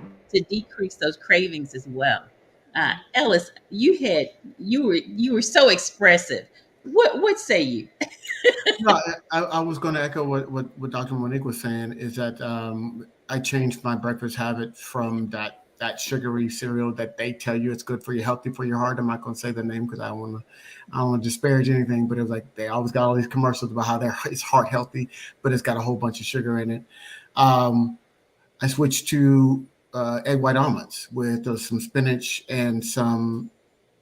decrease those cravings as well. Ellis, you were so expressive. What say you? No, I was going to echo what Dr. Monique was saying, is that I changed my breakfast habit from that sugary cereal that they tell you it's good for you, healthy for your heart. I'm not going to say the name because I don't want to disparage anything, but it was like they always got all these commercials about how it's heart healthy, but it's got a whole bunch of sugar in it. Um, I switched to egg white omelets with some spinach and some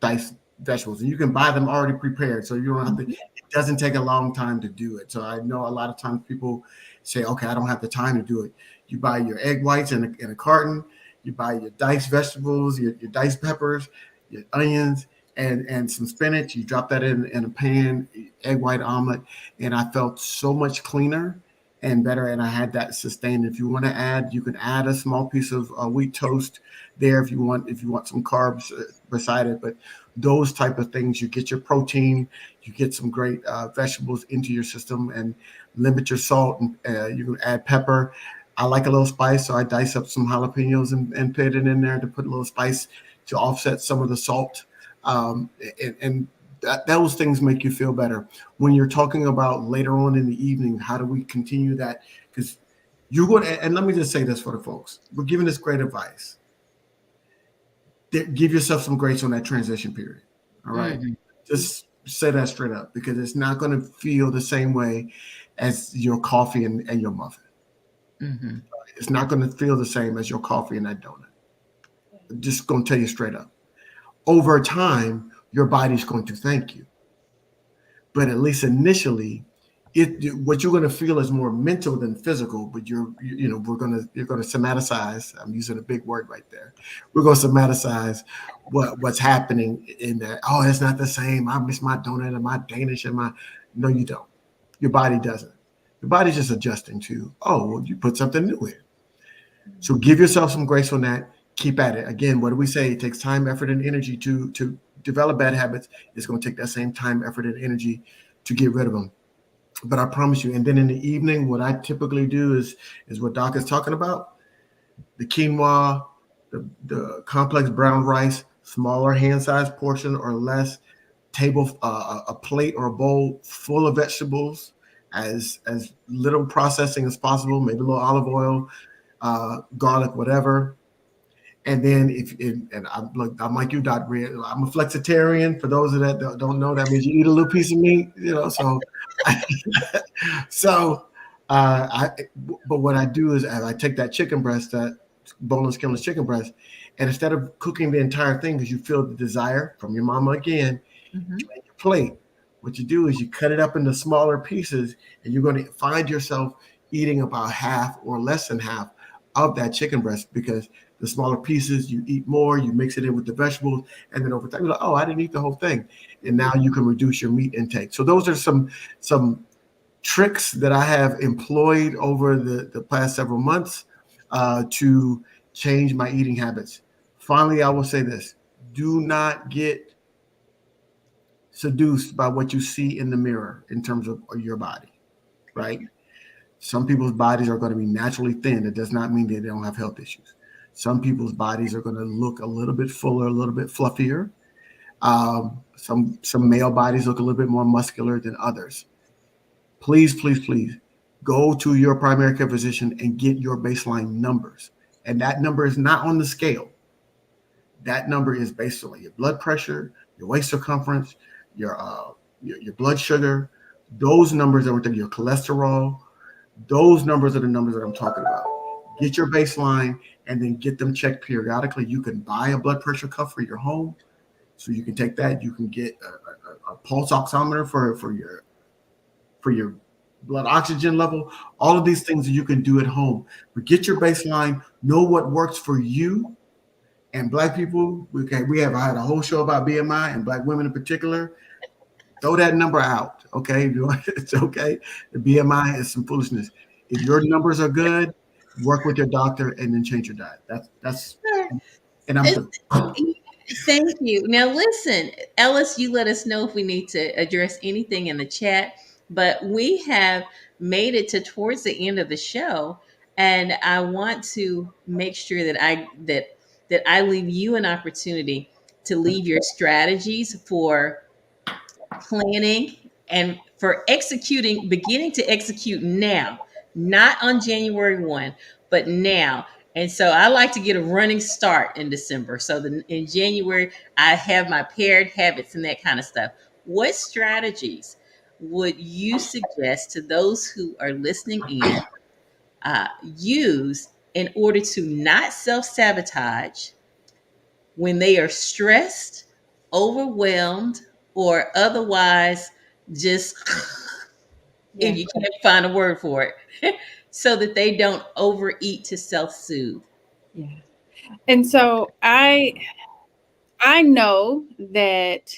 diced vegetables, and you can buy them already prepared, so you don't have to. Mhm. It doesn't take a long time to do it. So I know a lot of times people say, "Okay, I don't have the time to do it." You buy your egg whites in a carton. You buy your diced vegetables, your diced peppers, your onions, and some spinach. You drop that in a pan, egg white omelet, and I felt so much cleaner and better. And I had that sustained. If you want to add, you can add a small piece of wheat toast there if you want. If you want some carbs beside it, but those type of things, you get your protein, you get some great vegetables into your system, and limit your salt. And you can add pepper. I like a little spice, so I dice up some jalapenos and put it in there to put a little spice to offset some of the salt. And those things make you feel better. When you're talking about later on in the evening, how do we continue that? Because you're going to, and let me just say this for the folks, we're giving this great advice. Give yourself some grace on that transition period. All right. Mhm. Just say that straight up, because it's not going to feel the same way as your coffee and your muffin. Mhm. It's not going to feel the same as your coffee and that donut. I'm just going to tell you straight up. Over time, your body's going to thank you. But at least initially, what you're going to feel is more mental than physical. But you're going to somaticize. I'm using a big word right there. We're going to somaticize what's happening in that. Oh, it's not the same. I miss my donut and my Danish and my. No, you don't. Your body doesn't. Your body's just adjusting to. Oh, well, you put something new in. So give yourself some grace on that. Keep at it. Again, what do we say? It takes time, effort, and energy to develop bad habits. It's going to take that same time, effort, and energy to get rid of them. But I promise you. And then in the evening, what I typically do is what Doc is talking about: the quinoa, the complex brown rice, smaller hand-sized portion or less, table a plate or a bowl full of vegetables, as little processing as possible, maybe a little olive oil, garlic, whatever. And then and I'm like you, Dot Red. I'm a flexitarian. For those of that don't know, that means you eat a little piece of meat, So, so, I. But what I do is I take that chicken breast, that boneless, skinless chicken breast, and instead of cooking the entire thing, because you feel the desire from your mama again, Mhm. to make your plate. What you do is you cut it up into smaller pieces, and you're going to find yourself eating about half or less than half of that chicken breast, because the smaller pieces, you eat more, you mix it in with the vegetables, and then over time you're like, oh, I didn't eat the whole thing, and now you can reduce your meat intake. So those are some tricks that I have employed over the past several months to change my eating habits. Finally, I will say this: do not get seduced by what you see in the mirror in terms of your body, right? Some people's bodies are going to be naturally thin. It does not mean that they don't have health issues. Some people's bodies are going to look a little bit fuller, a little bit fluffier. Some male bodies look a little bit more muscular than others. Please, please, please go to your primary care physician and get your baseline numbers. And that number is not on the scale. That number is based on your blood pressure, your waist circumference, your your blood sugar. Those numbers are within your cholesterol. Those numbers are the numbers that I'm talking about. Get your baseline and then get them checked periodically. You can buy a blood pressure cuff for your home, so you can take that. You can get a pulse oximeter for your blood oxygen level. All of these things that you can do at home. But get your baseline. Know what works for you. And Black people, we have I had a whole show about BMI and Black women in particular. Throw that number out, okay? If you want, it's okay. The BMI is some foolishness. If your numbers are good, work with your doctor and then change your diet. That's and I'm It's- through. Thank you. Now, listen, Ellis, you let us know if we need to address anything in the chat, but we have made it to towards the end of the show, and I want to make sure that I leave you an opportunity to leave your strategies for planning and for executing, beginning to execute now, not on January 1, but now. And so I like to get a running start in December. So in January, I have my paired habits and that kind of stuff. What strategies would you suggest to those who are listening in use in order to not self sabotage when they are stressed overwhelmed or otherwise just if Yeah. you can't find a word for it, so that they don't overeat to self-soothe. Yeah. And so I know that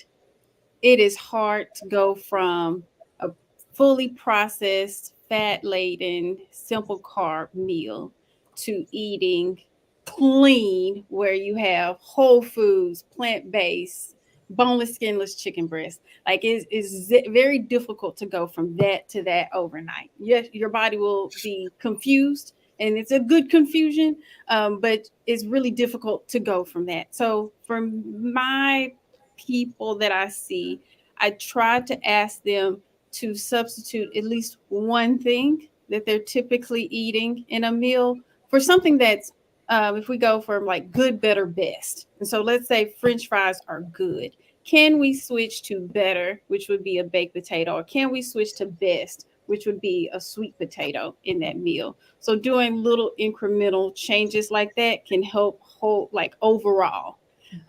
it is hard to go from a fully processed, fat laden, simple carb meal to eating clean, where you have whole foods, plant based, boneless, skinless chicken breast. Like it's very difficult to go from that to that overnight. Yes, your body will be confused, and it's a good confusion, but it's really difficult to go from that. So for my people that I see, I try to ask them to substitute at least one thing that they're typically eating in a meal for something that's, if we go from like good, better, best. And so let's say French fries are good. Can we switch to better, which would be a baked potato, or can we switch to best, which would be a sweet potato in that meal? So doing little incremental changes like that can help hold like overall.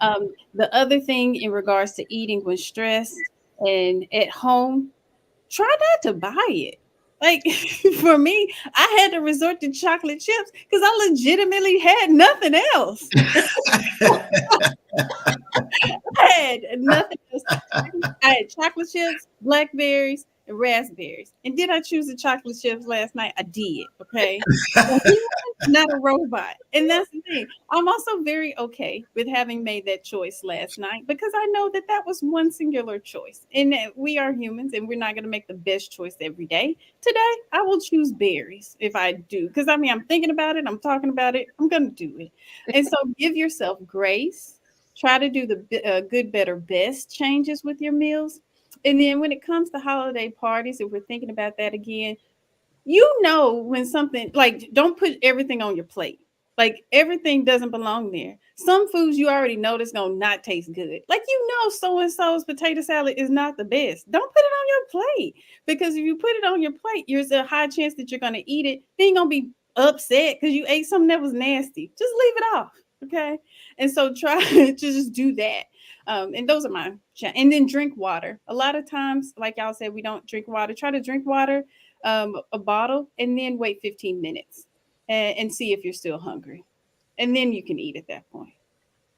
The other thing in regards to eating when stressed and at home, try not to buy it. Like for me, I had to resort to chocolate chips because I legitimately had nothing else. I had nothing else. I had chocolate chips, blackberries, and raspberries. And did I choose the chocolate chips last night? I did. Okay. A human, not a robot. And that's the thing. I'm also very okay with having made that choice last night because I know that that was one singular choice. And that we are humans and we're not going to make the best choice every day. Today, I will choose berries if I do. Because I mean, I'm thinking about it, I'm talking about it, I'm going to do it. And so give yourself grace. Try to do the good, better, best changes with your meals. And then when it comes to holiday parties, if we're thinking about that again, you know when something like don't put everything on your plate. Like everything doesn't belong there. Some foods you already know that's gonna not taste good. Like you know so and so's potato salad is not the best. Don't put it on your plate because if you put it on your plate, there's a high chance that you're gonna eat it. Then you're gonna be upset because you ate something that was nasty. Just leave it off. Okay. And so try to just do that. And those are and then drink water. A lot of times, like y'all said, we don't drink water. Try to drink water, a bottle, and then wait 15 minutes and see if you're still hungry. And then you can eat at that point.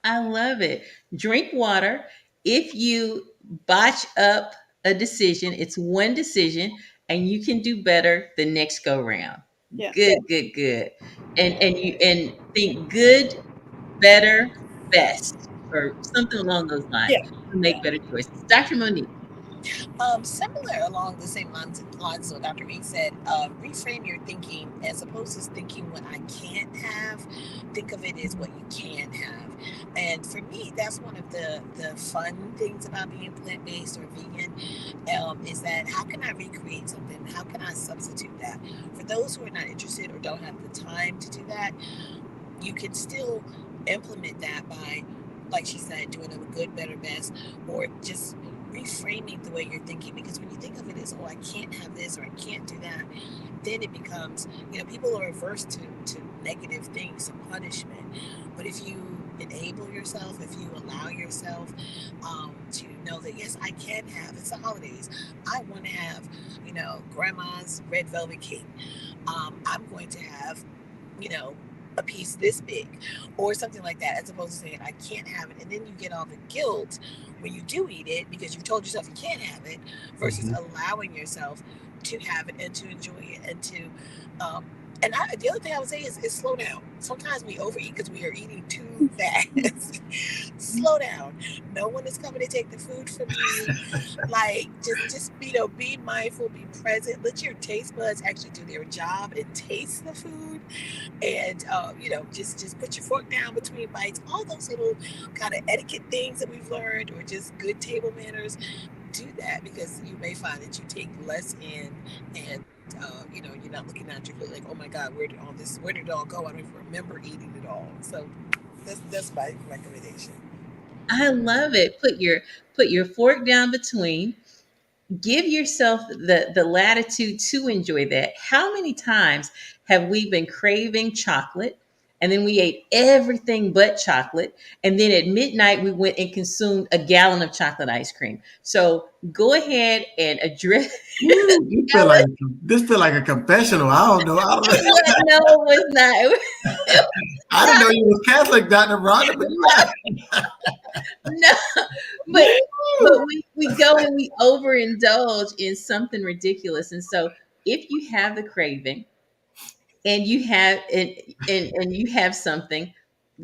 I love it. Drink water. If you botch up a decision, it's one decision and you can do better the next go round. Yeah. Good, good, good. And think good, better, best, or something along those lines Yeah. to make Yeah. better choices. Dr. Monique. Similar along the same lines what Dr. Reed said, reframe your thinking as opposed to thinking what I can't have, think of it as what you can have. And for me, that's one of the fun things about being plant-based or vegan, is that how can I recreate something? How can I substitute that? For those who are not interested or don't have the time to do that, you can still implement that by, like she said, doing a good, better, best, or just reframing the way you're thinking. Because when you think of it as, oh, I can't have this or I can't do that, then it becomes, people are averse to negative things and punishment. But if you enable yourself, if you allow yourself to know that, yes, I can have, it's the holidays, I want to have, grandma's red velvet cake. I'm going to have, you know, a piece this big or something like that, as opposed to saying I can't have it, and then you get all the guilt when you do eat it because you've told yourself you can't have it, versus Mhm. allowing yourself to have it and to enjoy it and to um the other thing I would say is slow down. Sometimes we overeat because we are eating too fast. Slow down. No one is coming to take the food from you. Like just be mindful, be present. Let your taste buds actually do their job and taste the food, and just put your fork down between bites. All those little kind of etiquette things that we've learned, or just good table manners. Do that because you may find that you take less in, and you're not looking at your plate like, oh my God, where did it all go? I don't even remember eating it all. So that's my recommendation. I love it. Put your fork down between. Give yourself the latitude to enjoy that. How many times have we been craving chocolate? And then we ate everything but chocolate. And then at midnight, we went and consumed a gallon of chocolate ice cream. So go ahead and address. Woo, you feel like this feel like a confessional. I don't know. I don't know. No, it was not. I didn't know you was Catholic, Dr. Rhonda, but you No, but we go and we overindulge in something ridiculous. And so if you have the craving and you have and you have something,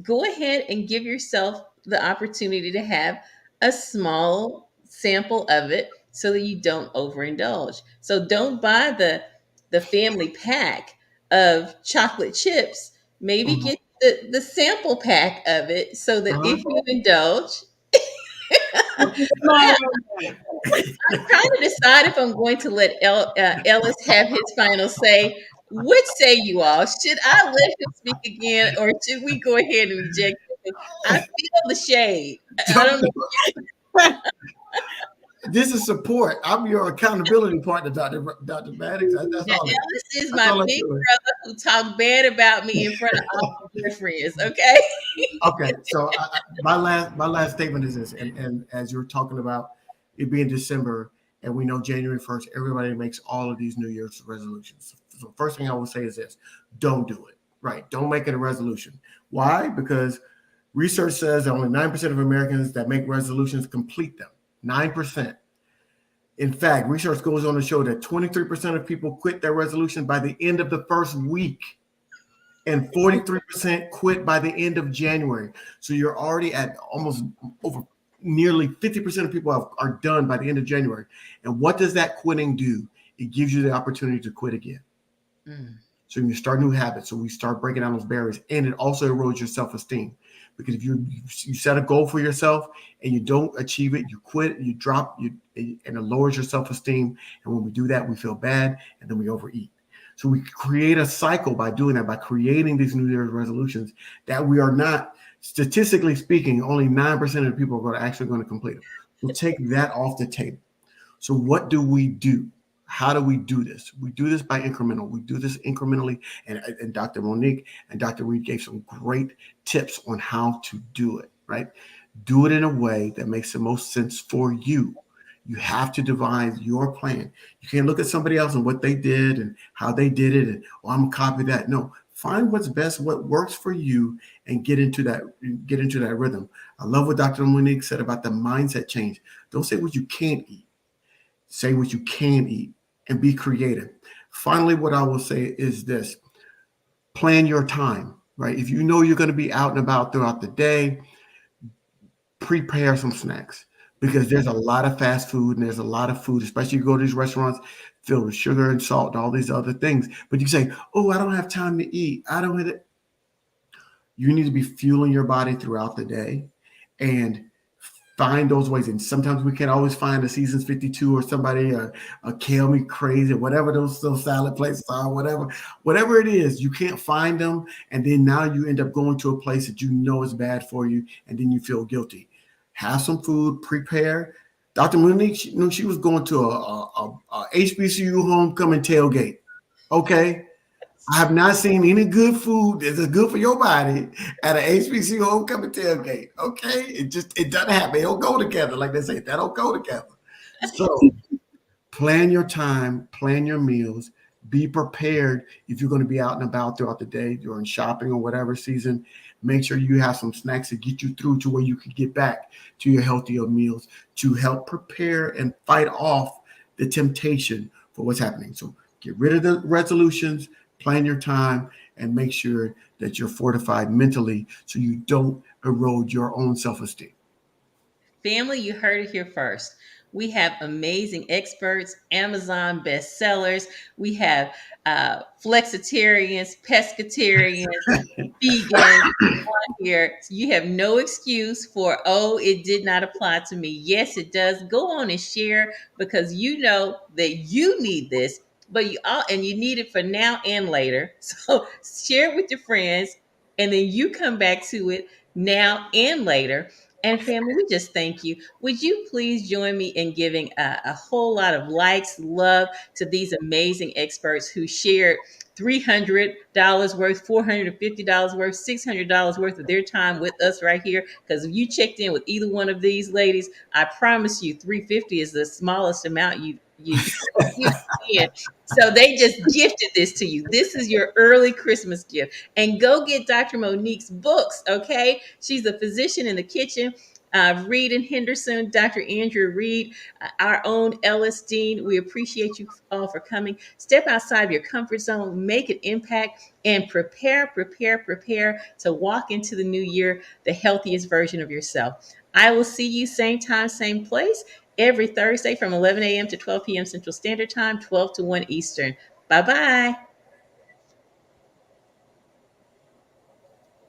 go ahead and give yourself the opportunity to have a small sample of it so that you don't overindulge. So don't buy the family pack of chocolate chips. Maybe Mhm. get the sample pack of it so that Uh-huh. if you indulge, Small yeah, one. I'm trying to decide if I'm going to let Ellis have his final say. What say you all? Should I let him speak again, or should we go ahead and reject him? I feel the shade. I don't know. This is support. I'm your accountability partner, Dr. Maddox. That's Now, all. Ellis is That's my all I'm big doing. brother who talked bad about me in front of all my boyfriends. Okay. Okay, so my last statement is this, and as you're talking about it being December, and we know January 1st, everybody makes all of these New Year's resolutions. So first thing I will say is this: don't do it. Right? Don't make it a resolution. Why? Because research says that only 9% of Americans that make resolutions complete them. 9%. In fact, research goes on to show that 23% of people quit their resolution by the end of the first week, and 43% quit by the end of January. So you're already at almost over nearly 50% of people are done by the end of January. And what does that quitting do? It gives you the opportunity to quit again. Mm. So you start new habits. So we start breaking down those barriers, and it also erodes your self-esteem. Because if you set a goal for yourself and you don't achieve it, you quit, you drop, and it lowers your self-esteem. And when we do that, we feel bad, and then we overeat. So we create a cycle by doing that, by creating these New Year's resolutions that we are not, statistically speaking, only 9% of the people are actually going to complete them. So take that off the table. So what do we do? How do we do this? We do this by incremental. We do this incrementally. And Dr. Monique and Dr. Reed gave some great tips on how to do it, right? Do it in a way that makes the most sense for you. You have to devise your plan. You can't look at somebody else and what they did and how they did it and, oh, I'm gonna copy that. No, find what's best, what works for you, and get into that rhythm. I love what Dr. Monique said about the mindset change. Don't say what you can't eat. Say what you can eat and be creative. Finally, what I will say is this: plan your time, right? If you know you're going to be out and about throughout the day, prepare some snacks because there's a lot of fast food and there's a lot of food, especially you go to these restaurants filled with sugar and salt and all these other things. But you say, oh, I don't have time to eat. I don't have it. You need to be fueling your body throughout the day and find those ways. And sometimes we can't always find a Seasons 52 or somebody a Kale Me Crazy, whatever those salad places are, whatever it is, you can't find them. And then now you end up going to a place that you know is bad for you, and then you feel guilty. Have some food, prepare. Dr. Monique, she was going to a HBCU homecoming tailgate. Okay. I have not seen any good food that's good for your body at an HBCU homecoming tailgate. Okay, it doesn't happen. They don't go together, like they say. They don't go together. So plan your time, plan your meals, be prepared if you're going to be out and about throughout the day during shopping or whatever season. Make sure you have some snacks to get you through to where you can get back to your healthier meals to help prepare and fight off the temptation for what's happening. So get rid of the resolutions, plan your time, and make sure that you're fortified mentally so you don't erode your own self-esteem. Family, you heard it here first. We have amazing experts, Amazon bestsellers. We have flexitarians, pescatarians, vegans on here. You have no excuse for, oh, it did not apply to me. Yes, it does. Go on and share because you know that you need this, but you need it for now and later. So share it with your friends, and then you come back to it now and later. And family, we just thank you. Would you please join me in giving a whole lot of likes, love to these amazing experts who shared $300 worth, $450 worth, $600 worth of their time with us right here? Because if you checked in with either one of these ladies, I promise you, 350 is the smallest amount you can. So they just gifted this to you. This is your early Christmas gift. And go get Dr. Monique's books, okay? She's a physician in the kitchen. Reed and Henderson, Dr. Andrew Reed, our own Ellis Dean. We appreciate you all for coming. Step outside of your comfort zone, make an impact, and prepare to walk into the new year the healthiest version of yourself. I will see you same time, same place every Thursday from 11 a.m. to 12 p.m. Central Standard Time, 12 to 1 Eastern. Bye bye.